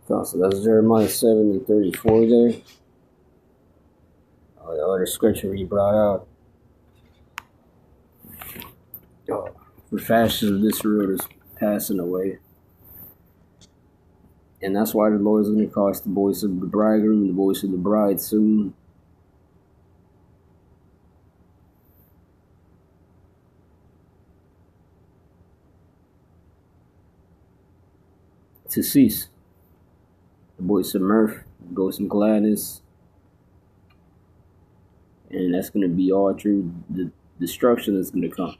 So that's Jeremiah 7 and 34 there. The other scripture he brought out. The fashion of this world is passing away. And that's why the Lord is going to cause the voice of the bridegroom, the voice of the bride soon. To cease. The voice of mirth, the voice of gladness. And that's going to be all through the destruction that's going to come.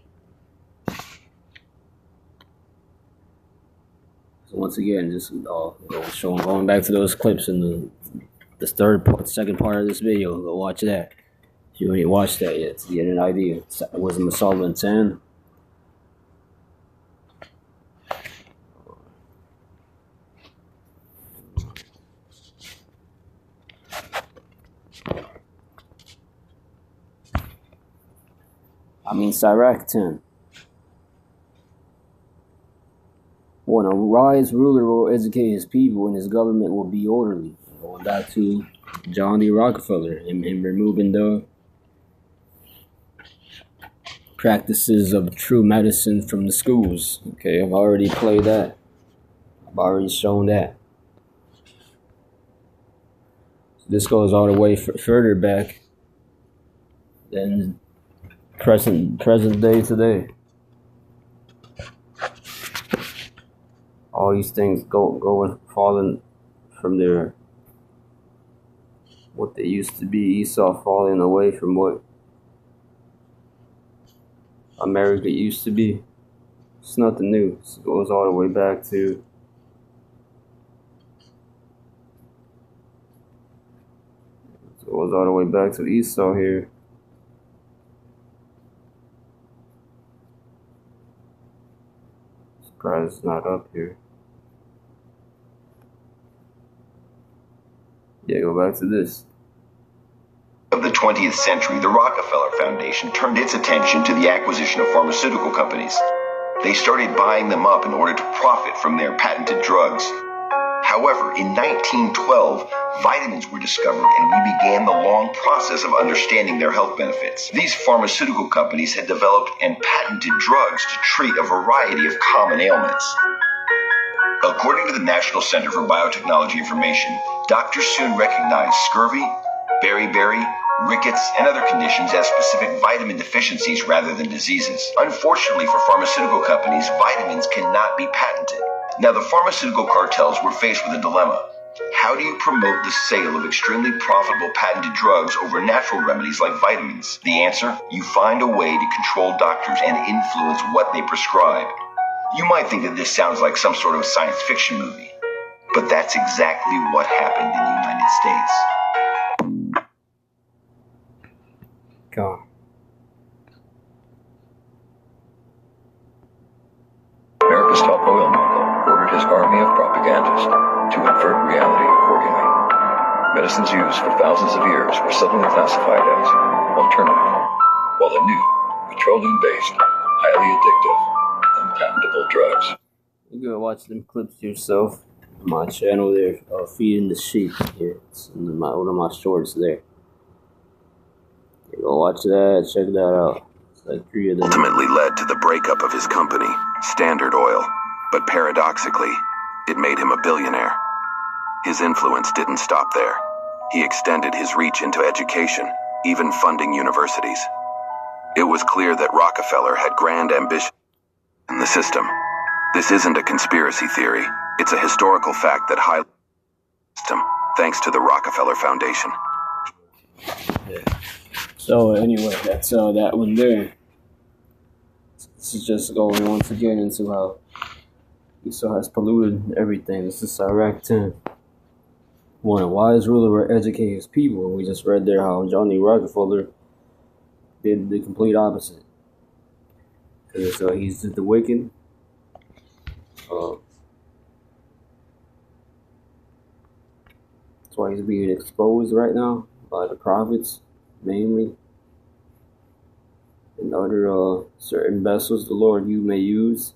So once again, just going back to those clips in the second part of this video, go watch that. If you ain't watched that yet, to get an idea. It was in Solomon 10. Sirach 10. When a wise ruler will educate his people and his government will be orderly. Going back to John D. Rockefeller and him removing the practices of true medicine from the schools. Okay, I've already played that. I've already shown that. So this goes all the way further back than present day today. All these things falling from their what they used to be. Esau falling away from what America used to be. It's nothing new. It goes all the way back to Esau here. Surprised it's not up here. Yeah, go back to this. Of the 20th century, the Rockefeller Foundation turned its attention to the acquisition of pharmaceutical companies. They started buying them up in order to profit from their patented drugs. However, in 1912, vitamins were discovered and we began the long process of understanding their health benefits. These pharmaceutical companies had developed and patented drugs to treat a variety of common ailments. According to the National Center for Biotechnology Information, doctors soon recognized scurvy, beriberi, rickets, and other conditions as specific vitamin deficiencies rather than diseases. Unfortunately for pharmaceutical companies, vitamins cannot be patented. Now, the pharmaceutical cartels were faced with a dilemma. How do you promote the sale of extremely profitable patented drugs over natural remedies like vitamins? The answer? You find a way to control doctors and influence what they prescribe. You might think that this sounds like some sort of science fiction movie, but that's exactly what happened in the United States. God. America's top oil mogul ordered his army of propagandists to invert reality accordingly. Medicines used for thousands of years were suddenly classified as alternative, while the new, petroleum-based, highly addictive, unpatentable drugs. You go watch them clips yourself on my channel there, Feeding the Sheep here. It's in one of my shorts there. You go watch that, check that out. It's like 3 of them. Ultimately led to the breakup of his company, Standard Oil, but paradoxically, it made him a billionaire. His influence didn't stop there. He extended his reach into education, even funding universities. It was clear that Rockefeller had grand ambition in the system. This isn't a conspiracy theory. It's a historical fact that highlights the system, thanks to the Rockefeller Foundation. Yeah. So anyway, that's that one there. This is just going once again into how Esau has polluted everything. This is Sirach 10. When a wise ruler will educate his people. We just read there how John D. Rockefeller did the complete opposite. Because he's the wicked. That's why he's being exposed right now by the prophets, mainly. And other certain vessels the Lord you may use,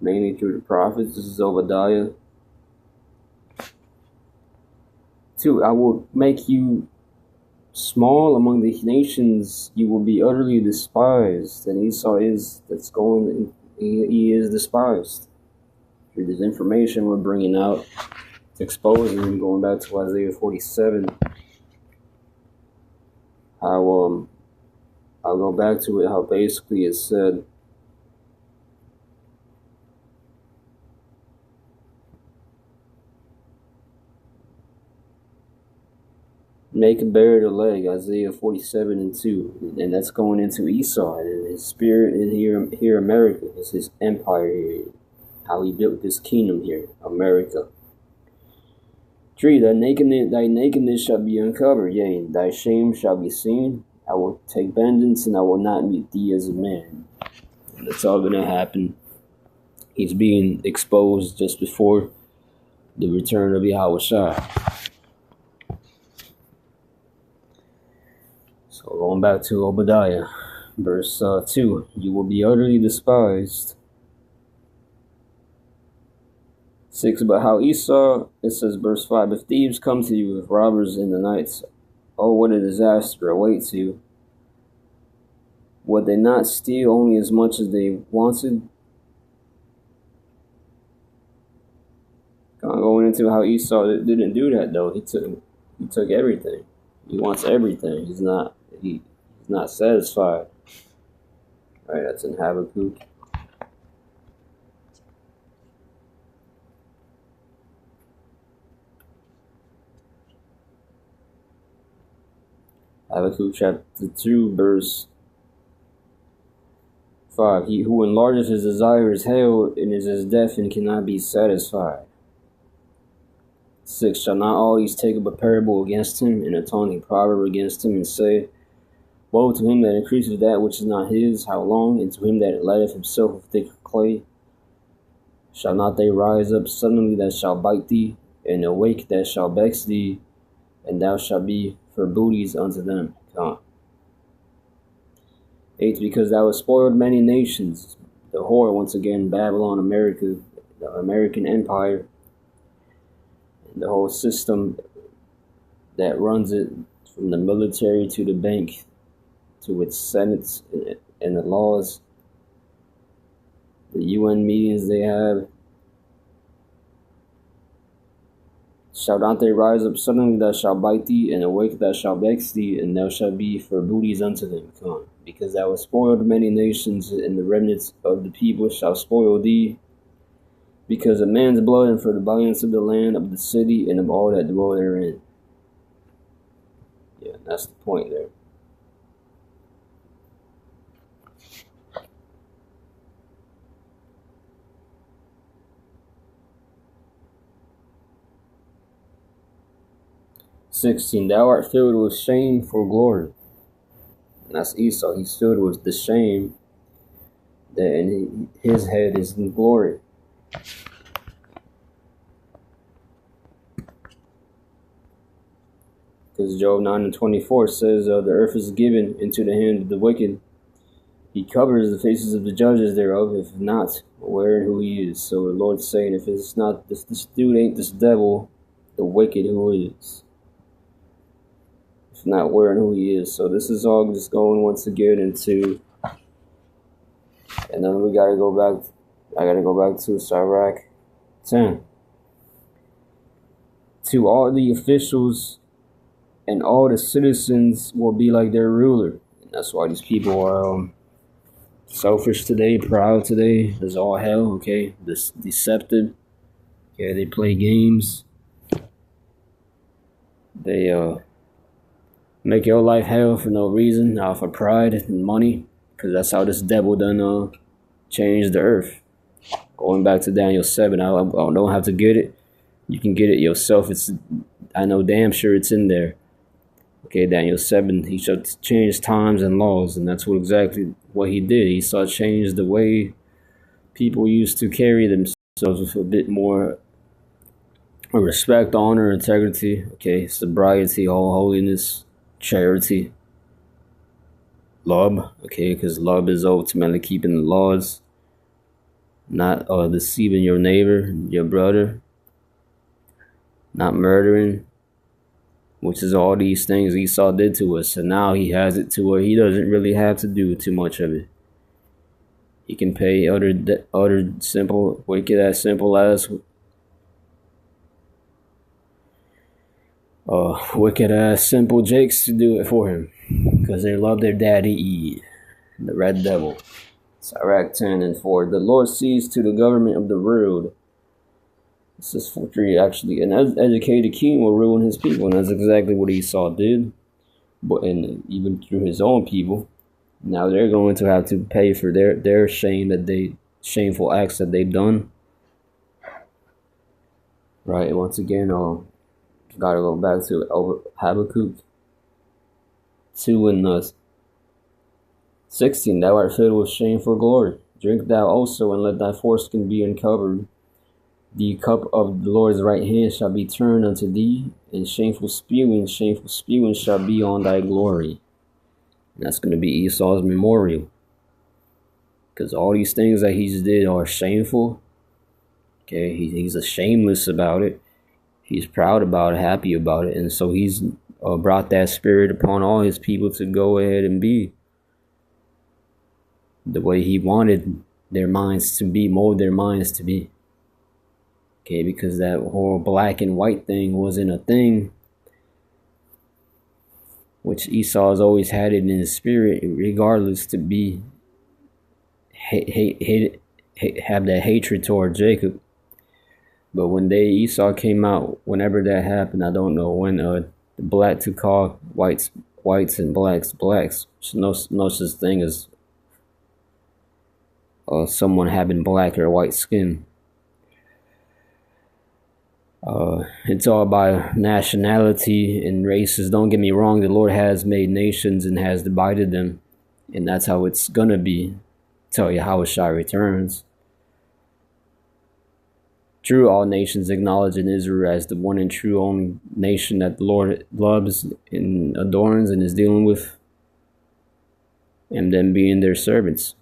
mainly through the prophets. This is Obadiah 2, I will make you small among the nations, you will be utterly despised. And Esau is, he is despised. Through this information we're bringing out, it's exposing him, going back to Isaiah47. How, I'll go back to it, how basically it said, make him bear the leg, Isaiah47:2, and that's going into Esau and his spirit in here America. It's his empire here, how he built this kingdom here, America. 3, thy nakedness shall be uncovered, yea, and thy shame shall be seen. I will take vengeance, and I will not meet thee as a man. And that's all going to happen. He's being exposed just before the return of Yahushua. So going back to Obadiah, verse 2, you will be utterly despised. 6, about how Esau, it says verse 5, if thieves come to you with robbers in the nights, oh, what a disaster awaits you. Would they not steal only as much as they wanted? Going into how Esau didn't do that though. He took everything. He wants everything. He's not satisfied. All right, that's in Habbakkuk. Habbakkuk chapter 2, verse 5. He who enlarges his desire is hell, and is as deaf and cannot be satisfied. 6. Shall not all these take up a parable against him, and a taunting proverb against him, and say, woe to him that increaseth that which is not his, how long? And to him that lighteth himself with thick clay. Shall not they rise up suddenly that shall bite thee, and awake that shall vex thee, and thou shalt be for booties unto them? 8, because thou hast spoiled many nations. The whore, once again, Babylon, America, the American Empire, and the whole system that runs it, from the military to the bank to its senates and the laws, the UN meetings they have. Shall not they rise up suddenly that shall bite thee, and awake that shall vex thee, and thou shalt be for booties unto them? Because thou hast spoiled many nations, and the remnants of the people shall spoil thee, because of man's blood, and for the violence of the land, of the city, and of all that dwell therein. Yeah, that's the point there. "16. Thou art filled with shame for glory." And that's Esau. He's filled with the shame that in his head is in glory. Because Job 9:24 says, the earth is given into the hand of the wicked. He covers the faces of the judges thereof, if not aware who he is. So the Lord's saying, if it's not this dude ain't this devil, the wicked who is. If not aware who he is. So this is all just going once again into, and then we gotta go back. I gotta go back to Sirach 10. To all the officials and all the citizens will be like their ruler. And that's why these people are selfish today, proud today. There's all hell, okay? This deceptive. Okay, they play games. They make your life hell for no reason, for pride and money, because that's how this devil done changed the earth. Going back to Daniel 7, I don't have to get it. You can get it yourself. I know damn sure it's in there. Okay, Daniel 7, he shall change times and laws, and that's exactly what he did. He saw change the way people used to carry themselves with a bit more respect, honor, integrity, okay, sobriety, all holiness, charity, love, okay, because love is ultimately keeping the laws, not deceiving your neighbor, your brother, not murdering, which is all these things Esau did to us. And now he has it to where he doesn't really have to do too much of it. He can pay other simple, wicked as simple as wicked ass simple jakes to do it for him, because they love their daddy E, the red devil. Sirach 10:4. The Lord sees to the government of the world. This is 3 actually. An educated king will ruin his people, and that's exactly what Esau did. But even through his own people, now they're going to have to pay for their shameful acts that they've done. Right. Once again, gotta go back to Habbakkuk 2 and 16. Thou art filled with shameful glory. Drink thou also, and let thy foreskin be uncovered. The cup of the Lord's right hand shall be turned unto thee, and shameful spewing shall be on thy glory. And that's going to be Esau's memorial, because all these things that he's did are shameful. Okay, he's shameless about it. He's proud about it, happy about it, and so he's brought that spirit upon all his people to go ahead and be the way he wanted their minds to be, mold their minds to be. Okay, because that whole black and white thing wasn't a thing, which Esau's always had it in his spirit, regardless, to be have that hatred toward Jacob. But when Esau came out, whenever that happened, I don't know when, the black to call whites and blacks. No such thing as someone having black or white skin. It's all by nationality and races. Don't get me wrong, the Lord has made nations and has divided them, and that's how it's gonna be till Yahushua returns. True, all nations acknowledge in Israel as the one and true only nation that the Lord loves and adorns and is dealing with, and them being their servants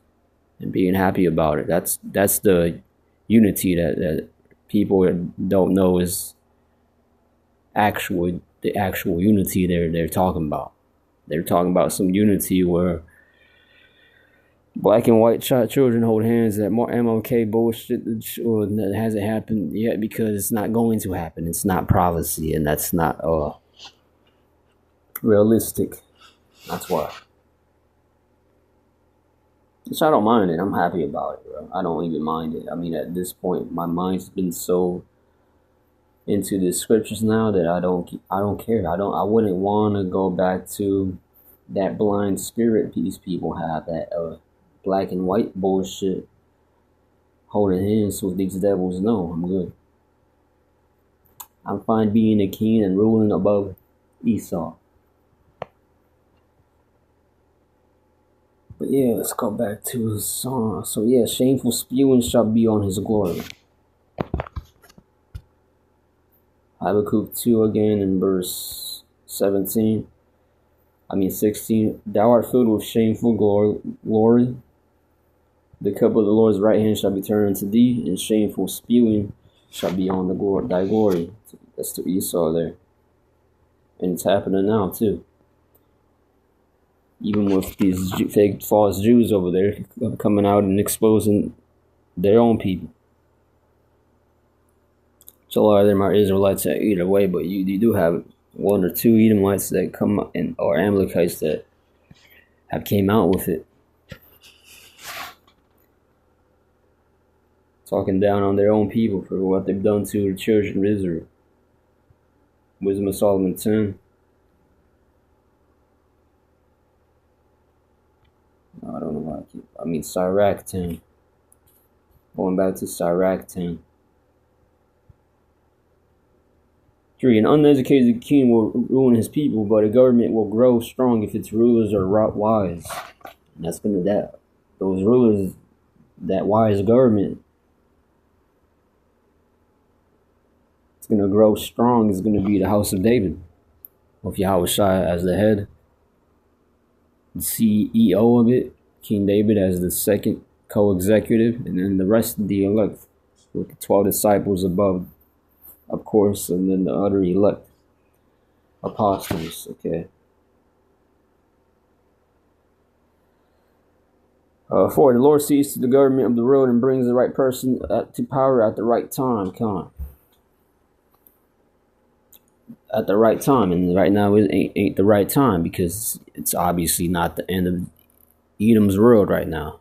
and being happy about it. That's the unity that people don't know is the actual unity they're talking about. They're talking about some unity where black and white children hold hands. That more MLK bullshit that hasn't happened yet, because it's not going to happen. It's not prophecy, and that's not realistic. That's why. Which I don't mind it. I'm happy about it, bro. I don't even mind it. I mean, at this point, my mind's been so into the scriptures now that I don't care. I wouldn't want to go back to that blind spirit these people have, that black and white bullshit, holding hands with these devils. No, I'm good. I'm fine being a king and ruling above Esau. But yeah, let's go back to his song. So yeah, shameful spewing shall be on his glory. Habbakkuk 2 again in verse 16. Thou art filled with shameful glory. The cup of the Lord's right hand shall be turned to thee, and shameful spewing shall be on thy glory. That's to Esau there. And it's happening now too. Even with these fake false Jews over there coming out and exposing their own people. So a lot of them are Israelites either way, but you do have one or two Edomites that come in, or Amalekites that have came out with it, talking down on their own people for what they've done to the children of Israel. Wisdom of Solomon 10. I don't know why Sirach 10. Going back to Sirach 10. 3. An uneducated king will ruin his people, but a government will grow strong if its rulers are wise. And that's gonna those rulers, that wise government, it's gonna grow strong. Is gonna be the house of David, with Yahushua as the head, the CEO of it, King David as the second co-executive, and then the rest of the elect, with the 12 disciples above, of course, and then the other elect apostles. Okay. 4. The Lord sees to the government of the world and brings the right person to power at the right time. At the right time, and right now it ain't the right time, because it's obviously not the end of Edom's world right now.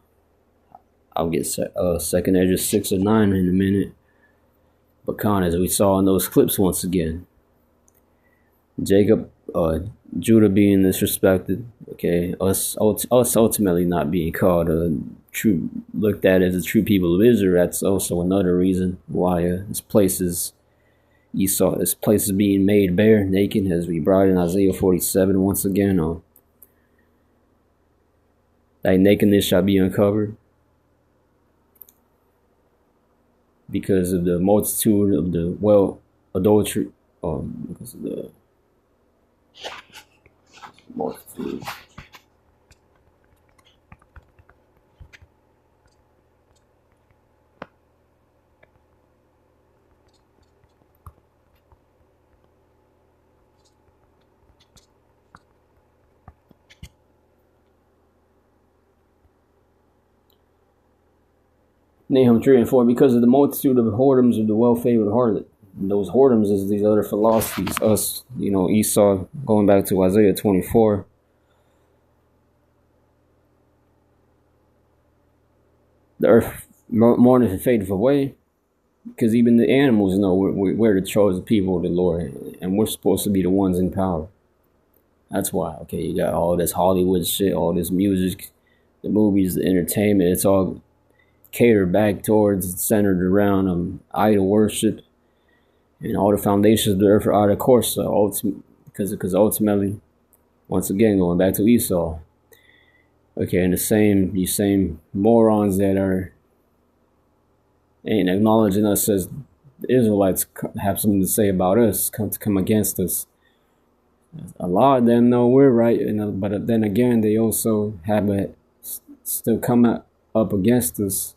I'll get 2nd Ezra 6 or 9 in a minute. But as we saw in those clips once again, Judah being disrespected, okay, us ultimately not being called looked at as the true people of Israel. That's also another reason why this place is being made bare, naked, as we brought in Isaiah47 once again. Thy nakedness shall be uncovered, because of the multitude of the adultery, because of the multitude. Nahum 3 and 4, because of the multitude of whoredoms of the well-favored harlot. And those whoredoms is these other philosophies. Esau, going back to Isaiah 24. The earth mourneth and fadeth away, because even the animals know we're the chosen people of the Lord, and we're supposed to be the ones in power. That's why. Okay, you got all this Hollywood shit, all this music, the movies, the entertainment. It's all catered back towards, centered around idol worship, and all the foundations of the earth are out of course. Because ultimately, once again, going back to Esau. Okay, and these same morons that ain't acknowledging us as the Israelites have something to say about us, come against us. A lot of them know we're right, but then again, they also still come up against us.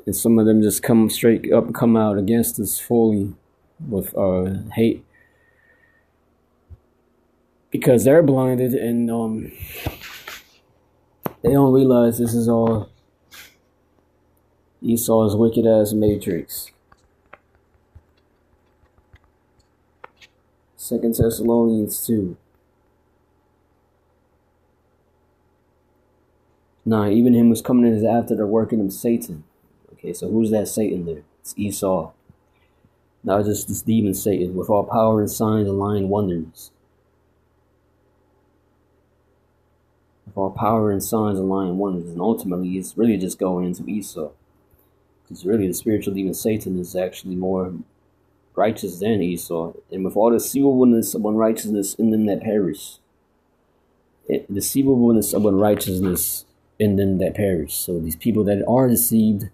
And some of them just come out against us fully with hate, because they're blinded, and they don't realize this is all Esau's wicked ass matrix. 2 Thessalonians 2. 9. Even him who's coming in is after the working of Satan. Okay, so who's that Satan there? It's Esau. Not just this demon Satan, with all power and signs and lying wonders. With all power and signs and lying wonders. And ultimately, it's really just going into Esau. Because really, the spiritual demon Satan is actually more righteous than Esau. And with all the deceivableness of unrighteousness in them that perish. Deceivableness of unrighteousness in them that perish. So these people that are deceived,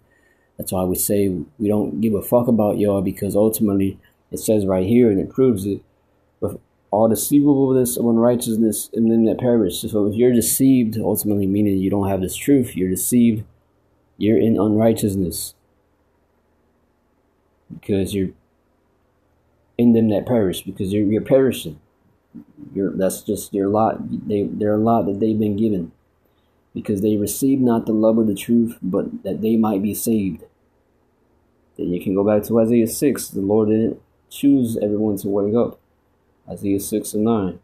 that's why we say we don't give a fuck about y'all, because ultimately it says right here, and it proves it, with all deceivableness of unrighteousness in them that perish. So if you're deceived, ultimately meaning you don't have this truth, you're deceived, you're in unrighteousness, because you're in them that perish, because you're perishing. That's just your lot. They're a lot that they've been given, because they received not the love of the truth, but that they might be saved. Then you can go back to Isaiah 6. The Lord didn't choose everyone to wake up. Isaiah 6 and 9.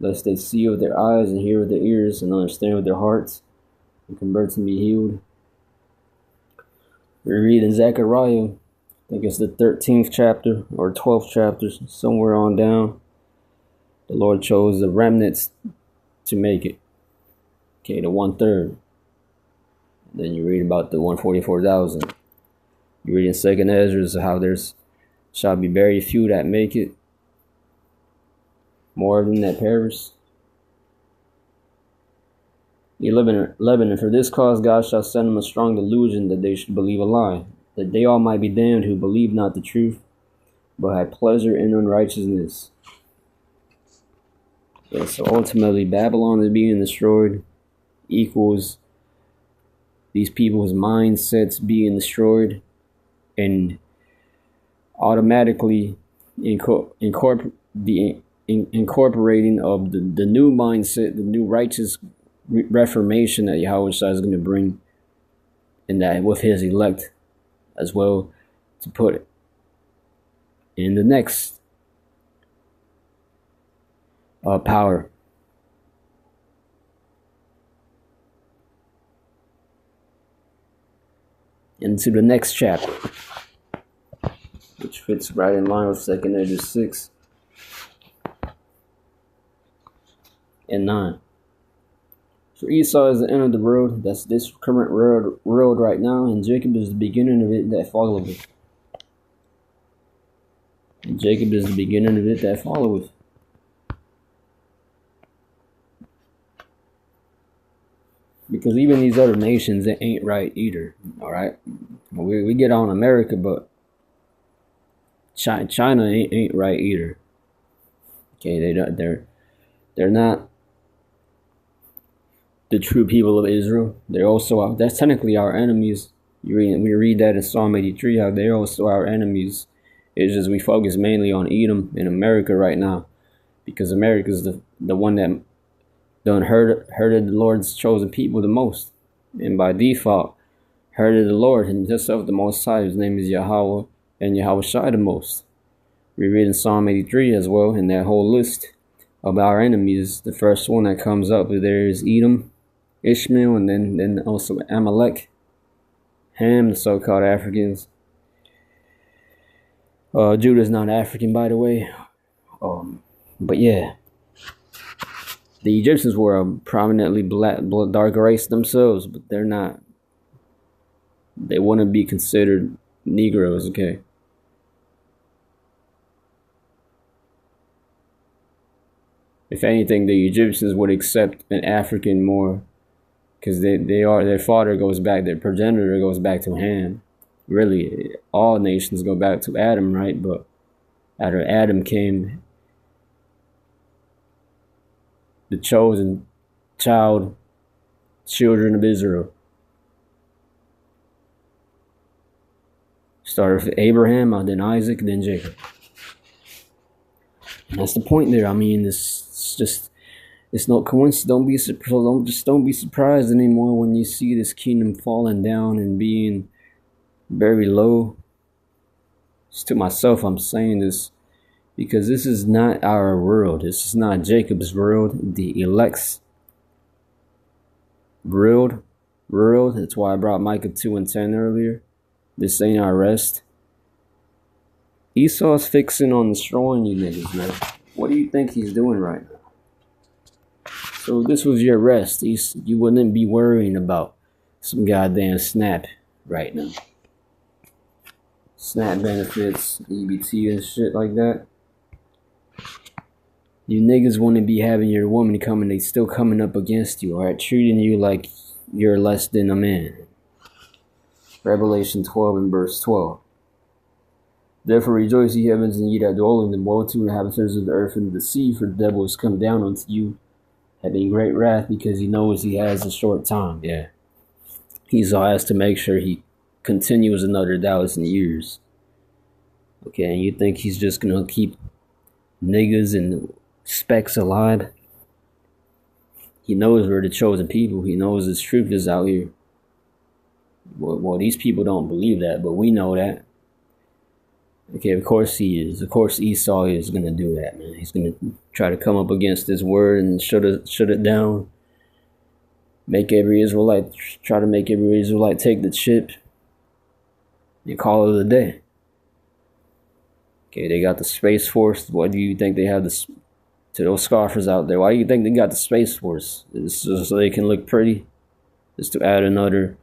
Lest they see with their eyes and hear with their ears and understand with their hearts and convert and be healed. We read in Zechariah, I think it's the 13th chapter or 12th chapter, somewhere on down. The Lord chose the remnants to make it. Okay, the 1/3. Then you read about the 144,000. You read in 2nd Ezra how there's shall be very few that make it, more of them that perish. 11, and for this cause God shall send them a strong delusion, that they should believe a lie, that they all might be damned who believe not the truth, but had pleasure in unrighteousness. Yeah, so ultimately Babylon is being destroyed equals these people's mindsets being destroyed, and automatically the incorporating of the new mindset, the new righteous reformation that Yahweh is going to bring, and that with his elect as well, to put it in the next power. Into the next chapter, which fits right in line with 2 Ezra 6 and 9. So Esau is the end of the road. That's this current road right now, and Jacob is the beginning of it that followeth. And Jacob is the beginning of it that followeth. Because even these other nations, it ain't right either. All right, we get on America, but China ain't right either. Okay, they're not the true people of Israel. They're also that's technically our enemies. We read that in Psalm 83, how they're also our enemies. It's just we focus mainly on Edom in America right now, because America is the one that done hurted the Lord's chosen people the most, and by default hurted the Lord himself the Most High. His name is Yahweh and Yahweh Shai the Most. We read in Psalm 83 as well, in that whole list of our enemies. The first one that comes up there is Edom, Ishmael, and then also Amalek, Ham, the so-called Africans. Judah's not African, by the way. But yeah, the Egyptians were a prominently dark race themselves, but they're not. They wouldn't be considered Negroes, okay? If anything, the Egyptians would accept an African more, because their father goes back, their progenitor goes back to Ham. Really, all nations go back to Adam, right? But after Adam came the chosen children of Israel. Started with Abraham, then Isaac, then Jacob. And that's the point there. I mean, it's no coincidence. Don't be surprised anymore when you see this kingdom falling down and being very low. Just to myself, I'm saying this because this is not our world. This is not Jacob's world, the elect's world. That's why I brought Micah 2:10 earlier. This ain't our rest. Esau's fixing on destroying you niggas, man. What do you think he's doing right now? So this was your rest. You wouldn't be worrying about some goddamn SNAP right now. SNAP benefits, EBT and shit like that. You niggas wouldn't be having your woman they still coming up against you, alright? Treating you like you're less than a man. Revelation 12 and verse 12. Therefore rejoice, ye heavens, and ye that dwell in them. Woe to the inhabitants of the earth and of the sea, for the devil is come down unto you, having great wrath, because he knows he has a short time. Yeah. Esau has to make sure he continues another 1,000 years. Okay, and you think he's just gonna keep niggas and specks alive? He knows we're the chosen people. He knows his truth is out here. Well, these people don't believe that, but we know that. Okay, of course he is. Of course Esau is going to do that, man. He's going to try to come up against his word and shut it down. Try to make every Israelite take the chip and call it a day. Okay, they got the Space Force. What do you think they have to those scoffers out there? Why do you think they got the Space Force? It's just so they can look pretty? Just to add another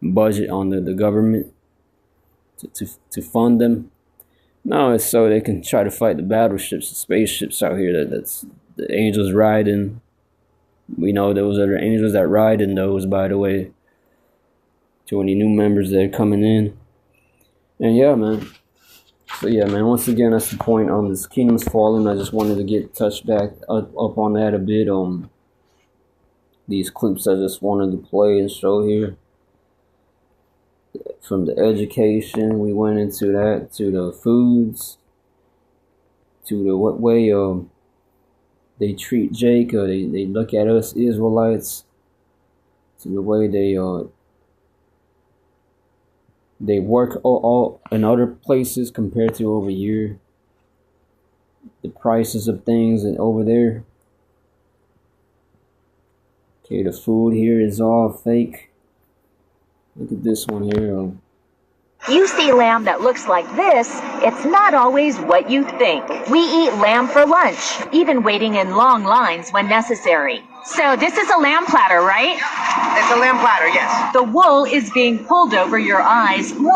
budget on the government to fund them? No, it's so they can try to fight the battleships, the spaceships out here that's the angels ride in. We know those are the angels that ride in those, by the way. To any new members that are coming in. And yeah, man. So yeah, man, once again, that's the point. This kingdom's falling. I just wanted to touch back up on that a bit. These clips I just wanted to play and show here. From the education, we went into that, to the foods, to the what way they treat Jacob. They look at us Israelites, to the way they work all in other places compared to over here. The prices of things and over there. Okay, the food here is all fake. Look at this one here. You see lamb that looks like this, it's not always what you think. We eat lamb for lunch, even waiting in long lines when necessary. So this is a lamb platter, right? It's a lamb platter, yes. The wool is being pulled over your eyes more